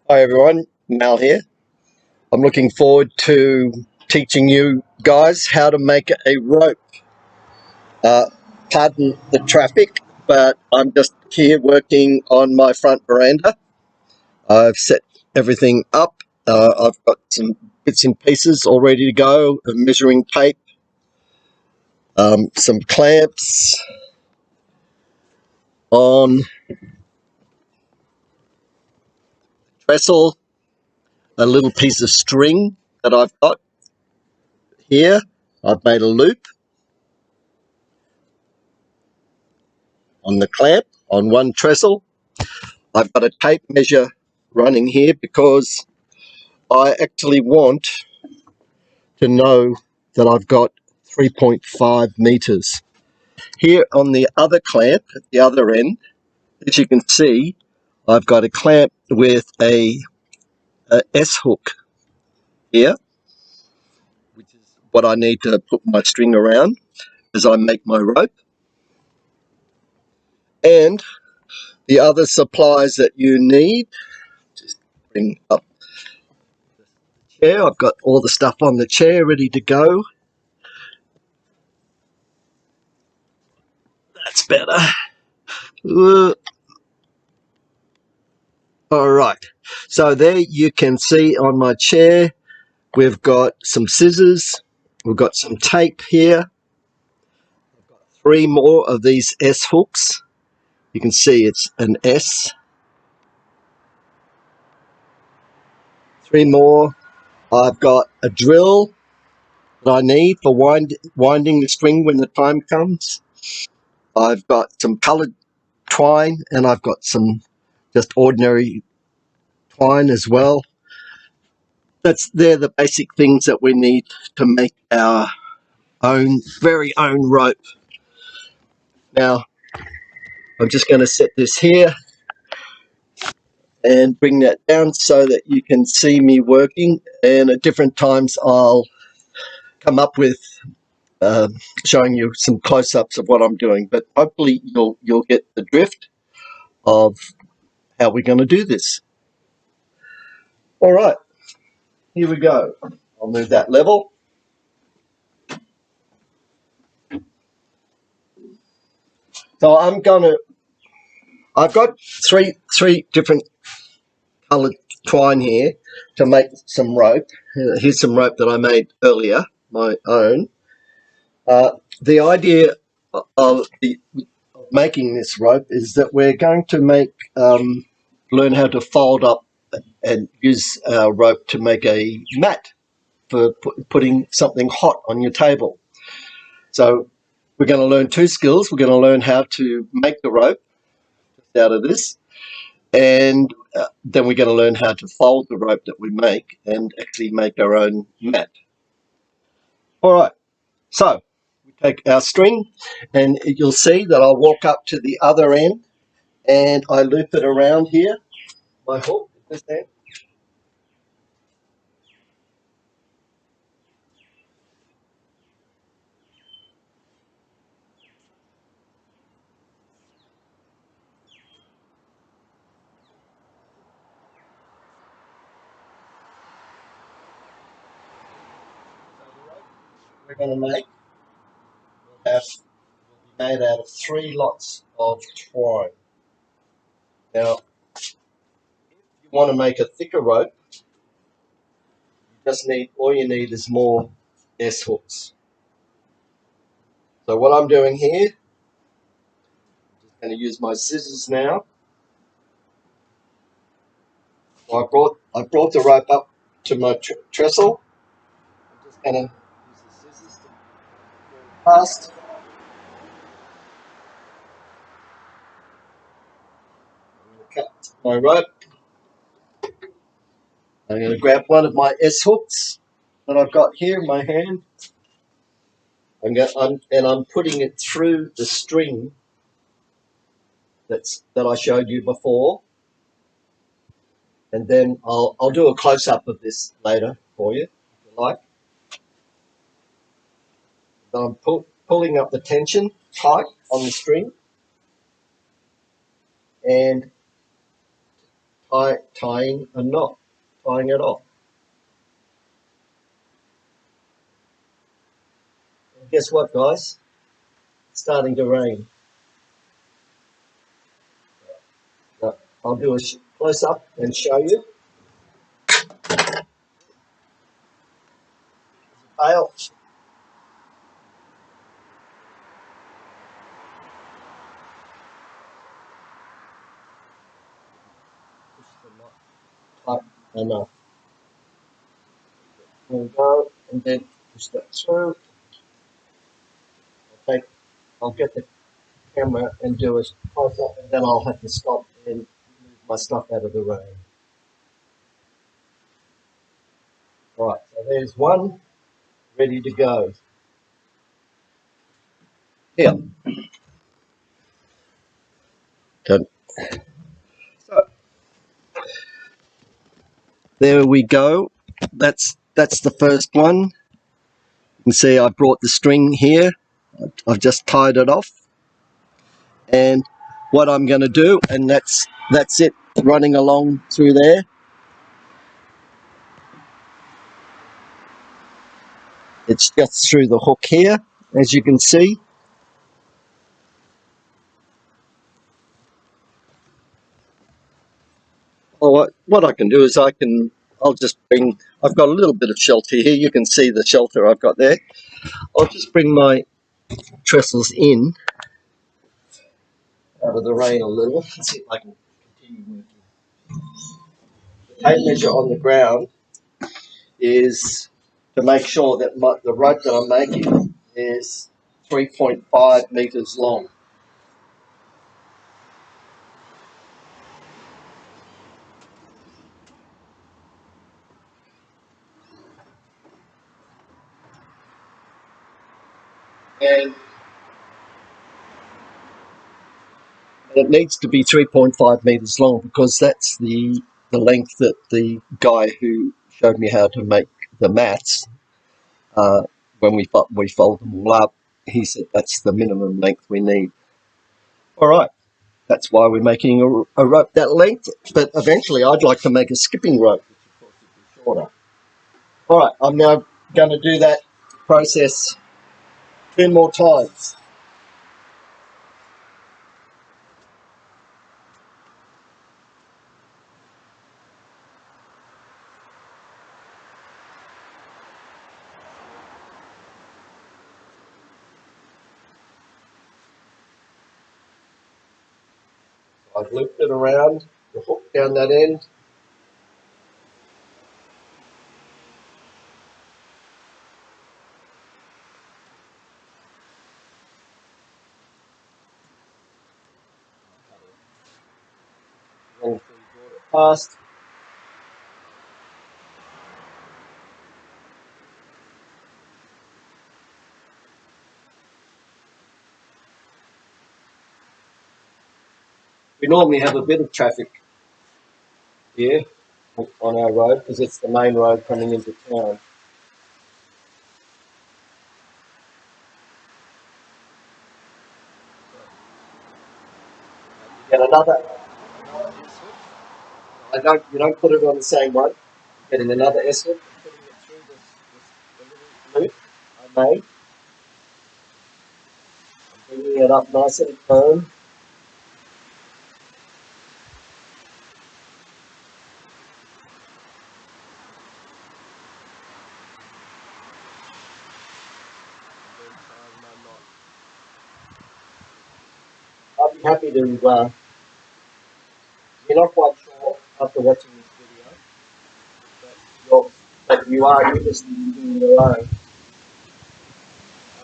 Hi everyone, Mal here. I'm looking forward to teaching you guys how to make a rope. Uh, Pardon the traffic, but I'm just here working on my front veranda. I've set everything up. I've got some bits and pieces all ready to go, a measuring tape, some clamps on trestle, a little piece of string that I've got here. I've made a loop on the clamp on one trestle. I've got a tape measure running here because I actually want to know that I've got 3.5 meters. Here on the other clamp at the other end, as you can see, I've got a clamp with a S hook here, which is what I need to put my string around as I make my rope. And the other supplies that you need, just bring up the chair. I've got all the stuff on the chair ready to go. That's better. All right. So there you can see on my chair, we've got some scissors. We've got some tape here. Three more of these S hooks. You can see it's an S. Three more. I've got a drill that I need for winding the string when the time comes. I've got some coloured twine and I've got some just ordinary twine as well. They're the basic things that we need to make our very own rope. Now, I'm just going to set this here and bring that down so that you can see me working, and at different times I'll come up with showing you some close-ups of what I'm doing, but hopefully you'll get the drift of how we're going to do this. All right, here we go. I'll move that level. So I've got three different coloured twine here to make some rope. Here's some rope that I made earlier, my own. The idea of making this rope is that we're going to learn how to fold up and use our rope to make a mat for putting something hot on your table. So we're going to learn two skills. We're going to learn how to make the rope out of this, and then we're going to learn how to fold the rope that we make and actually make our own mat. All right, so we take our string, and you'll see that I'll walk up to the other end and I loop it around here, my hook at this end. We're going to make will be made out of three lots of twine. Now, if you want to make a thicker rope, all you need is more S hooks. So what I'm doing here, I'm just going to use my scissors now. So I brought the rope up to my trestle. I'm just going to use the scissors to go past. I'm going to cut my rope. I'm going to grab one of my S hooks that I've got here in my hand. I'm putting it through the string that I showed you before, and then I'll do a close up of this later for you, if you like. But I'm pulling up the tension tight on the string, and tying a knot, tying it off. And guess what, guys? It's starting to rain. I'll do a close up and show you. Tail. Push the knot tight enough. There we go, and then push that through. I'll get the camera and do a close up, and then I'll have to stop and move my stuff out of the rain. Right, so there's one ready to go. Here. Done. So there we go. That's the first one. You can see I brought the string here. I've just tied it off. And what I'm going to do, and that's it, running along through there. It's just through the hook here, as you can see. Well, what I can do is I'll just bring, I've got a little bit of shelter here. You can see the shelter I've got there. I'll just bring my trestles in out of the rain a little. Let's see if I can continue working. The tape measure on the ground is to make sure that the rope that I'm making is 3.5 meters long. And it needs to be 3.5 meters long because that's the length that the guy who showed me how to make the mats, when we fold them all up, he said that's the minimum length we need. All right, that's why we're making a rope that length, but eventually I'd like to make a skipping rope, which of course would be shorter. All right, I'm now going to do that process 2 more times. I've looped it around the hook down that end. And brought it past. We normally have a bit of traffic here on our road because it's the main road coming into town. You get another. You don't put it on the same one. You're getting another S hook, putting it through the little loop I made, bringing it up nice and firm. I'll be happy to. You're not quite sure after watching this video that you are interested in doing your own.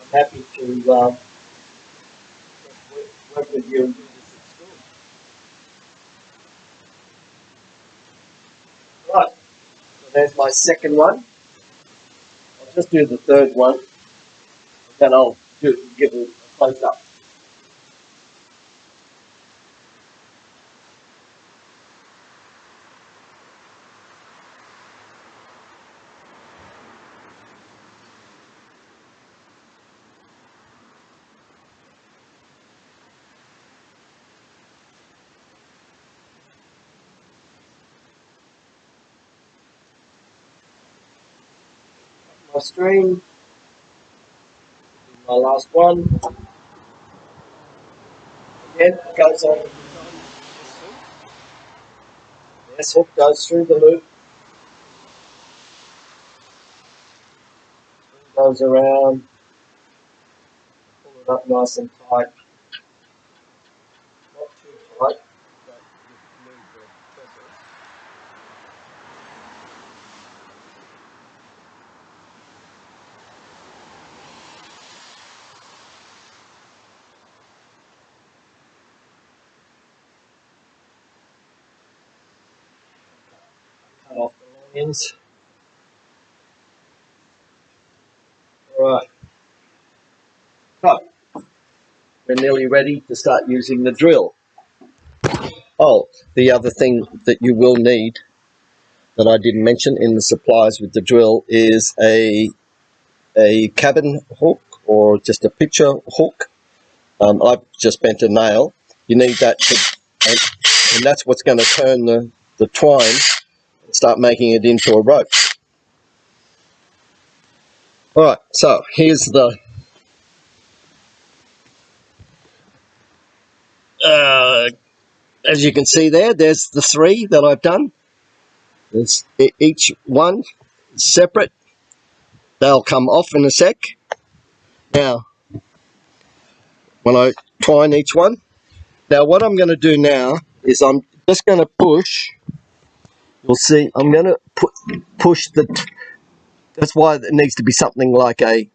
I'm happy to work with you and do this at school. Right, so there's my second one. I'll just do the third one, then I'll give it a close up. my string. My last one. Again, goes on. This hook goes through the loop, goes around, pull it up nice and tight. Not too tight, but you need the pressure. Cut off the long ends. Alright, so we're nearly ready to start using the drill. Oh, the other thing that you will need that I didn't mention in the supplies with the drill is a cabin hook or just a picture hook. I've just bent a nail. You need that and that's what's going to turn the twine and start making it into a rope. Alright, so here's the as you can see there's the three that I've done. There's each one separate. They'll come off in a sec. Now, when I twine each one, now what I'm going to do now is I'm just going to push. You'll see I'm going to push that's why it needs to be something like a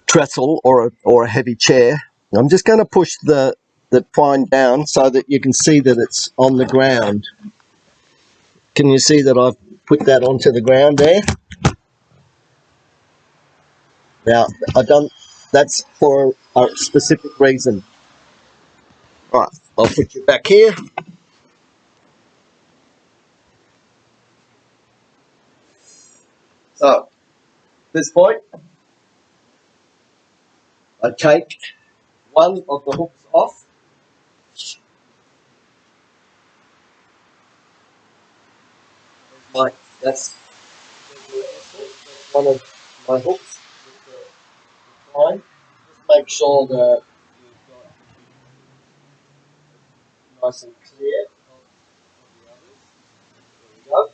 trestle or a heavy chair. I'm just going to push the twine down so that you can see that it's on the ground. Can you see that I've put that onto the ground there? Now, that's for a specific reason. Right, I'll put you back here. So, at this point, I take one of the hooks off. That's one of my hooks with the line. Just make sure that you've got nice and clear of the others. There we go.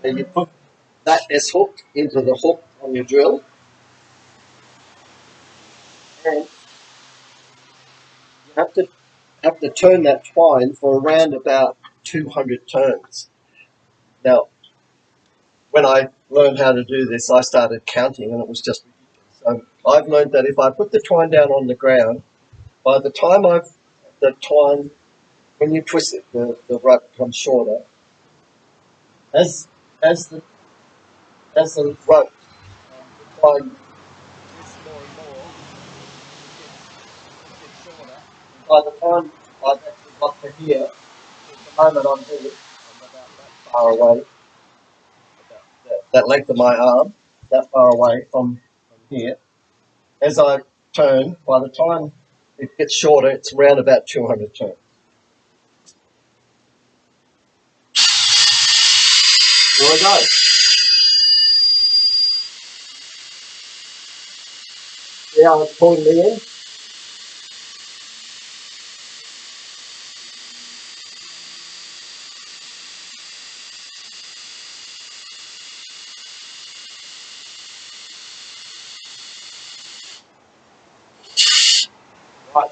Then you put that S hook into the hook on your drill, and you have to turn that twine for around about 200 turns. Now, when I learned how to do this, I started counting, and it was just ridiculous. So I've learned that if I put the twine down on the ground, by the time the twine, when you twist it, the rope becomes shorter. As as the rope, the twine twists more and more, it gets shorter. And by the time I've actually got to here, at the moment I'm here, I'm about that far away, about that length of my arm, that far away from here. As I turn, by the time it gets shorter, it's around about 200 turns. Here we go. See how it's pulling me in? Right.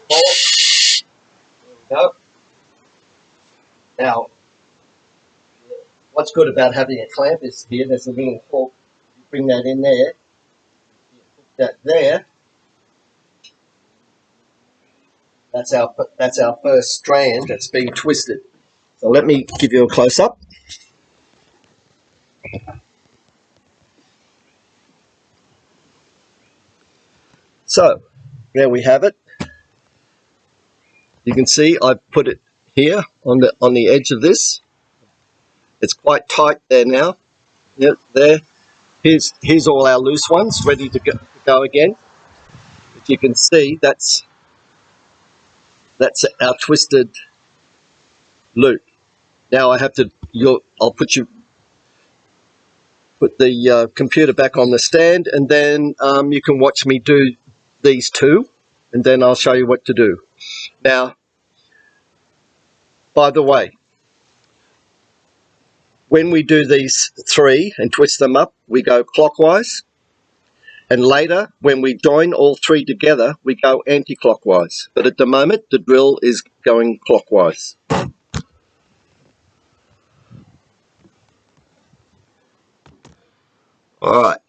There we go. Now, what's good about having a clamp is here, there's a little hook. You bring that in there, you put that there. That's our first strand that's being twisted. So let me give you a close up. So there we have it. You can see I've put it here on the edge of this. It's quite tight there now. Yep, there. Here's all our loose ones ready to go again. As you can see, that's our twisted loop. Now I have to, I'll put the computer back on the stand, and then you can watch me do these two, and then I'll show you what to do. Now, by the way, when we do these three and twist them up, we go clockwise, and later when we join all three together, we go anti-clockwise. But at the moment, the drill is going clockwise. Alright.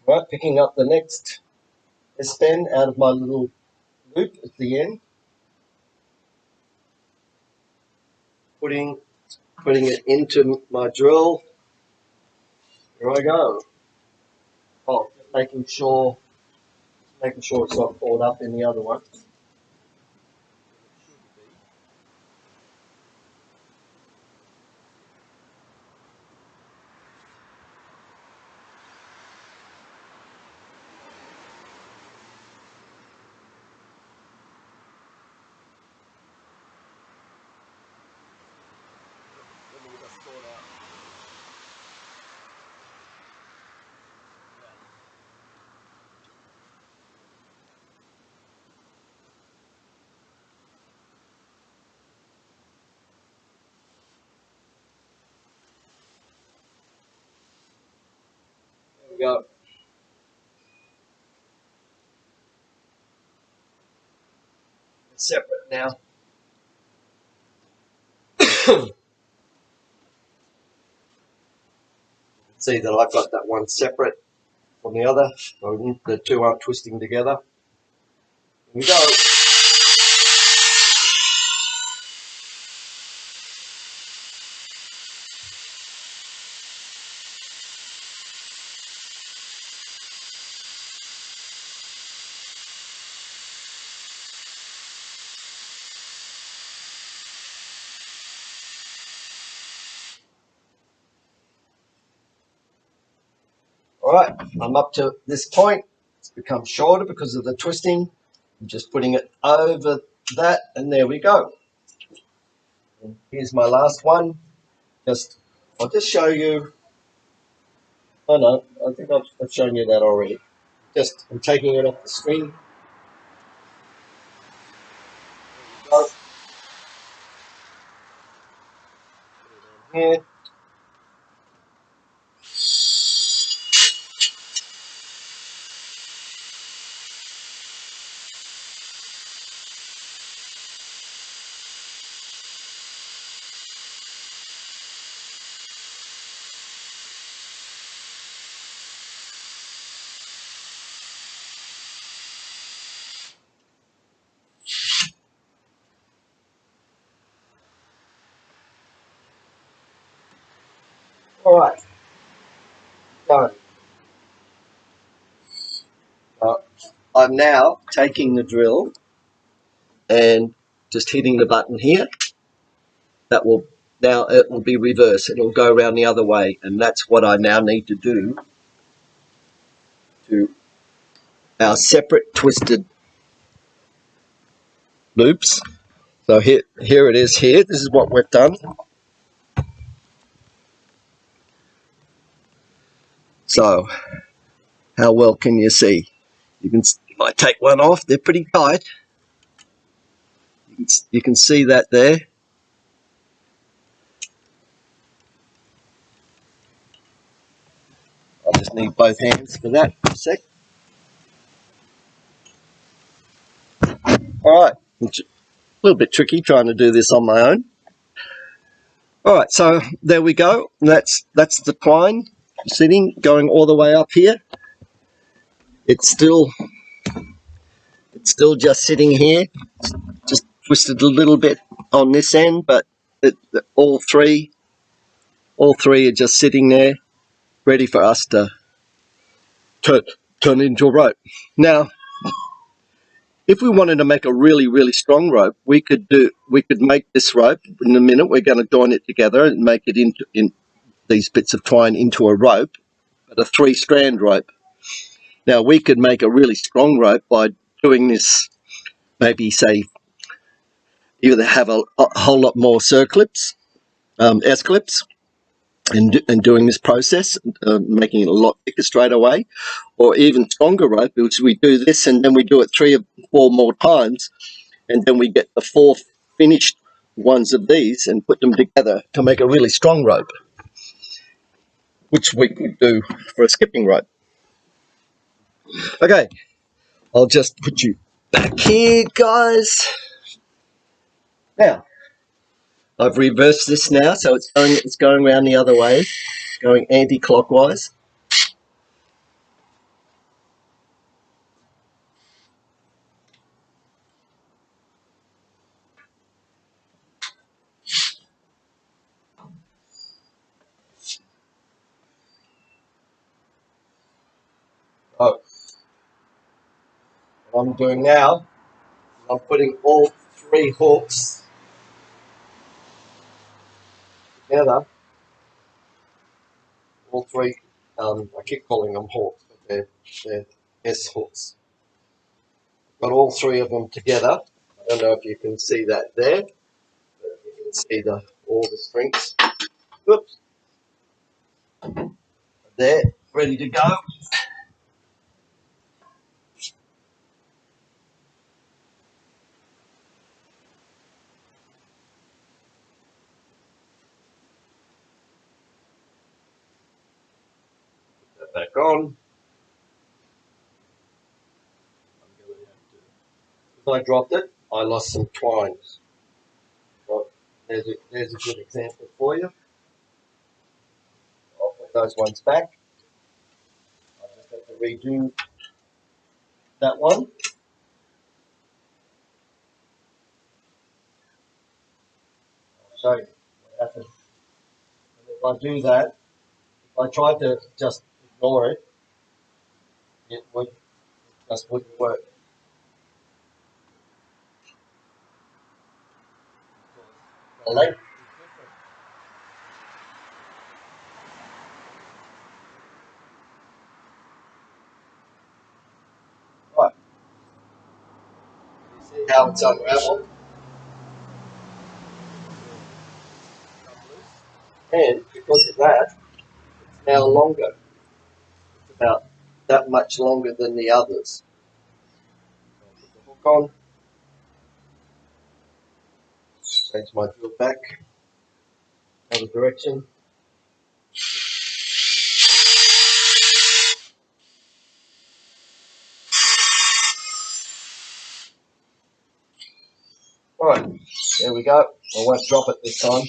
Right, picking up the next S-bend out of my little loop at the end. Putting it into my drill. Here I go. Oh, making sure it's not caught up in the other one. There we go. It's separate now. See that I've got that one separate from the other. So the two aren't twisting together. Here we go. Alright, I'm up to this point. It's become shorter because of the twisting. I'm just putting it over that, and there we go. And here's my last one. I'll just show you. Oh no, I think I've shown you that already. I'm taking it off the screen. Here. Alright, done. I'm now taking the drill and just hitting the button here. It will be reversed. It'll go around the other way, and that's what I now need to do to our separate twisted loops. So here it is here. This is what we've done. So how well can you see? You might take one off. They're pretty tight. You can see that there. I just need both hands for that for a sec. Alright, it's a little bit tricky trying to do this on my own. Alright, so there we go. That's the twine sitting, going all the way up here. It's still just sitting here, just twisted a little bit on this end, but all three are just sitting there, ready for us to turn into a rope. Now, if we wanted to make a really, really strong rope, we could make this rope in a minute. We're going to join it together and make it in these bits of twine into a rope, but a 3-strand rope. Now, we could make a really strong rope by doing this, maybe say you either have a whole lot more circlips, S clips, and doing this process, making it a lot thicker straight away, or even stronger rope, which we do this and then we do it 3 or 4 more times, and then we get the 4 finished ones of these and put them together to make a really strong rope, which we could do for a skipping rope. Okay, I'll just put you back here, guys. Now, I've reversed this now, so it's going around the other way, going anti-clockwise. Oh, what I'm doing now, I'm putting all 3 hooks together. All 3, I keep calling them hooks, but they're S hooks. Got all 3 of them together. I don't know if you can see that there, but you can see all the strings. Oops. There, ready to go. Put that back on. If I dropped it, I lost some twines. Well, there's a good example for you. I'll put those ones back. I just have to redo that one. I'll show you what happens. And if I do that, if I tried to just ignore it, it just wouldn't work. The length is different. Right. You see how it's unraveled? And because of that, it's now longer. It's about that much longer than the others. So I'll put the hook on, change my drill back, other direction. Right, there we go. I won't drop it this time.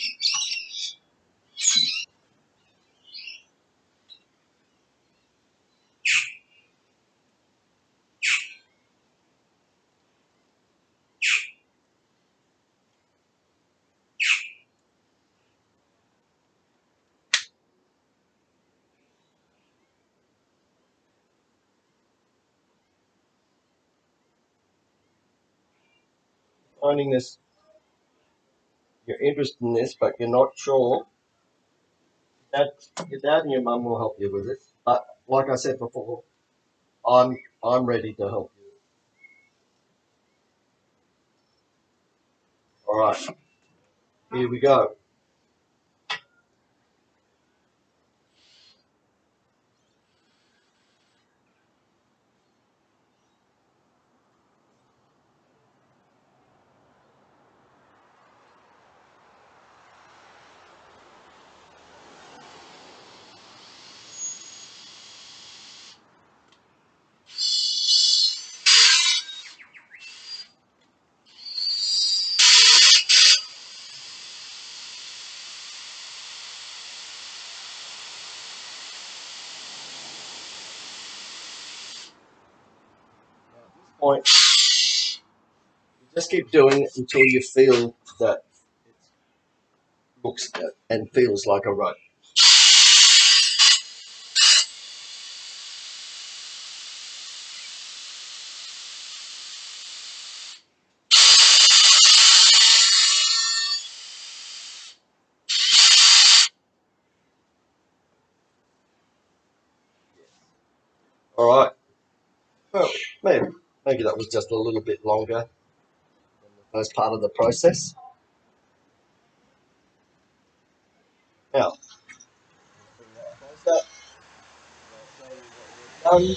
Finding this, you're interested in this, but you're not sure. Your dad and your mum will help you with this. But like I said before, I'm ready to help you. All right, here we go. Now, at this point, you just keep doing it until you feel that it looks and feels like a rope. All right. Well, maybe that was just a little bit longer than the as part of the process. Now, bring that closer. I'll show you what we've done.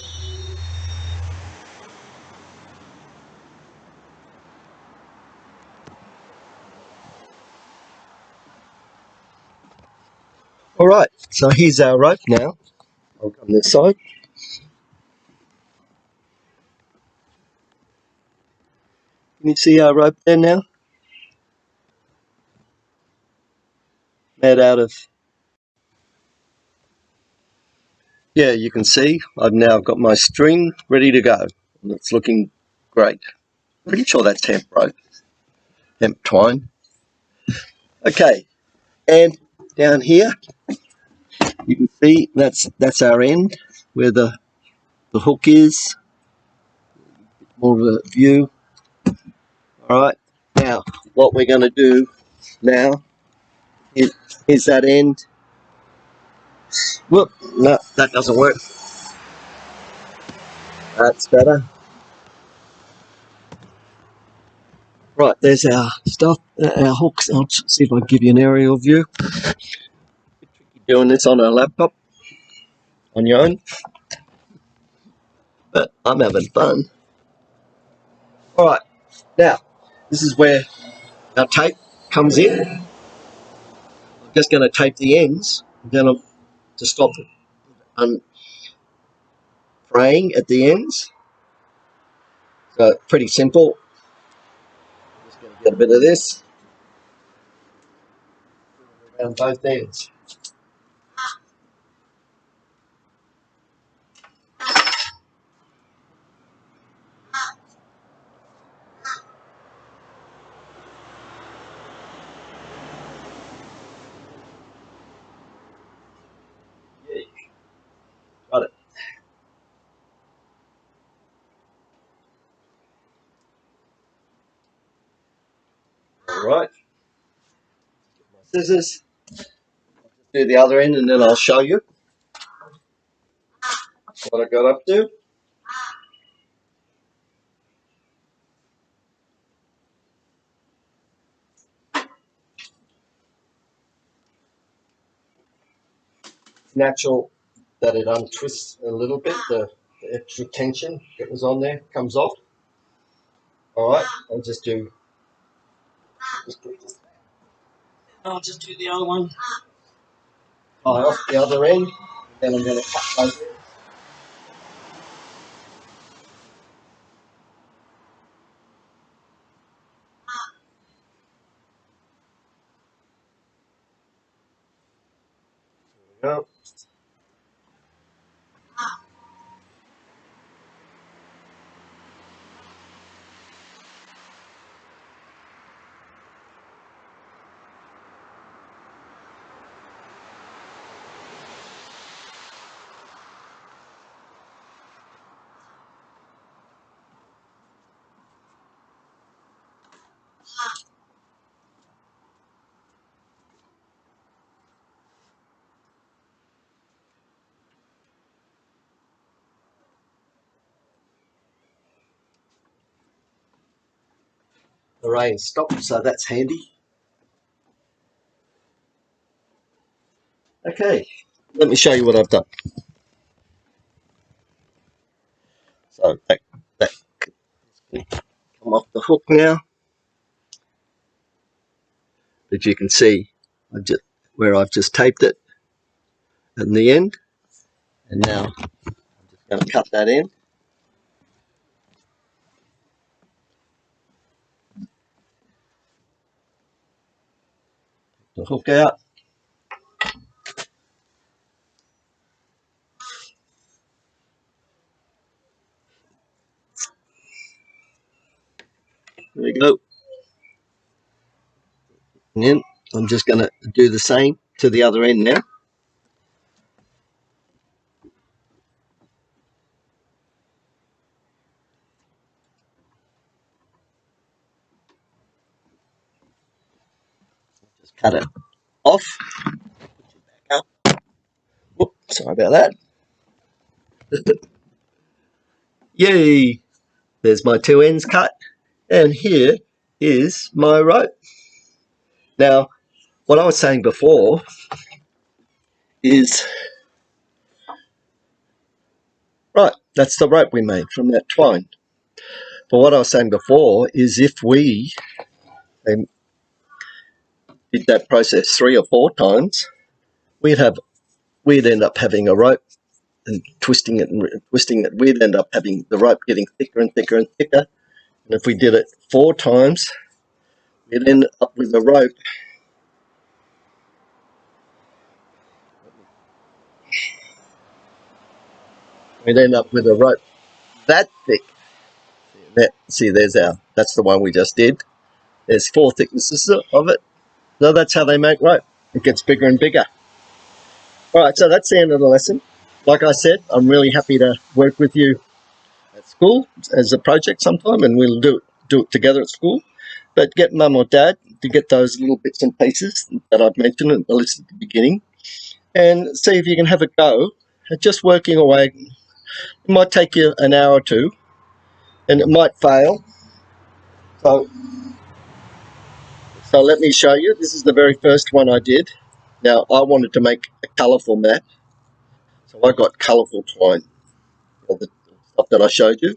All right, so here's our rope now. I'll come this side. Can you see our rope there now? Made out of, yeah, you can see I've now got my string ready to go. And it's looking great. Pretty sure that's hemp rope, hemp twine. Okay, and down here you can see that's our end where the hook is. More of a view. All right, now what we're going to do now is that end. Whoop, no, that doesn't work. That's better. Right, there's our stuff, our hooks. I'll see if I can give you an aerial view. Doing this on a laptop on your own, but I'm having fun. All right, now this is where our tape comes in. I'm just going to tape the ends, then to stop fraying at the ends. So pretty simple. Just going to get a bit of this around both ends. Yeah, got it. All right. My scissors. Do the other end, and then I'll show you what I got up to. It's natural that it untwists a little bit. The extra tension that was on there comes off. All right, I'll just do. I'll just do the other one. Tie off the other end. Then I'm going to cut both ends. There we go. The rain stopped, so that's handy. Okay, let me show you what I've done. So that can come off the hook now. As you can see, where I've just taped it in the end, and now I'm just going to cut that in. The hook out. There we go. And then I'm just going to do the same to the other end now. Just cut it off. Back up. Whoop, sorry about that. Yay! There's my two ends cut. And here is my rope. Now, what I was saying before is, right, that's the rope we made from that twine. But what I was saying before is if we did that process 3 or 4 times, we'd end up having a rope and twisting it and twisting it. We'd end up having the rope getting thicker and thicker and thicker. And if we did it 4 times, we'd end up with a rope that thick. See, that's the one we just did. There's 4 thicknesses of it. So that's how they make rope. It gets bigger and bigger. All right, so that's the end of the lesson. Like I said, I'm really happy to work with you at school as a project sometime, and we'll do it together at school. But get mum or dad to get those little bits and pieces that I've mentioned at the list at the beginning, and see if you can have a go at just working away. It might take you an hour or two, and it might fail. So let me show you. This is the very first one I did. Now, I wanted to make a colourful map, so I got colourful twine, all the stuff that I showed you.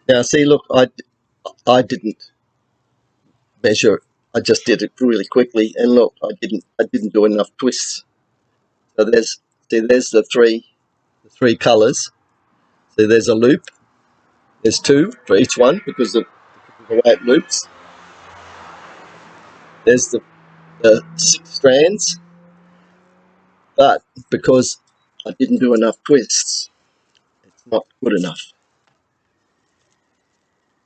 Now, see, look, I didn't measure. I just did it really quickly, and look, I didn't do enough twists. So there's the three colours. So there's a loop. There's 2 for each one because of the way it loops. There's the 6 strands, but because I didn't do enough twists, it's not good enough.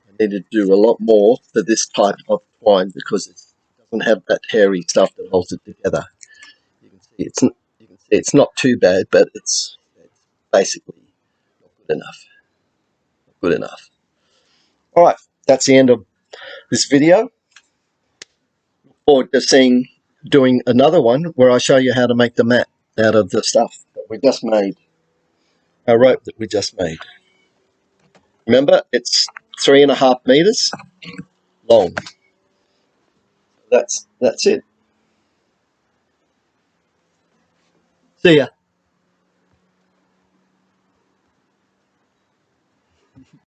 I need to do a lot more for this type of twine because it doesn't have that hairy stuff that holds it together. You can see it's not too bad, but it's basically not good enough. Not good enough. All right, that's the end of this video. Look forward to doing another one where I show you how to make the mat out of the stuff that we just made. Our rope that we just made. Remember, it's 3.5 meters long. That's it. See ya.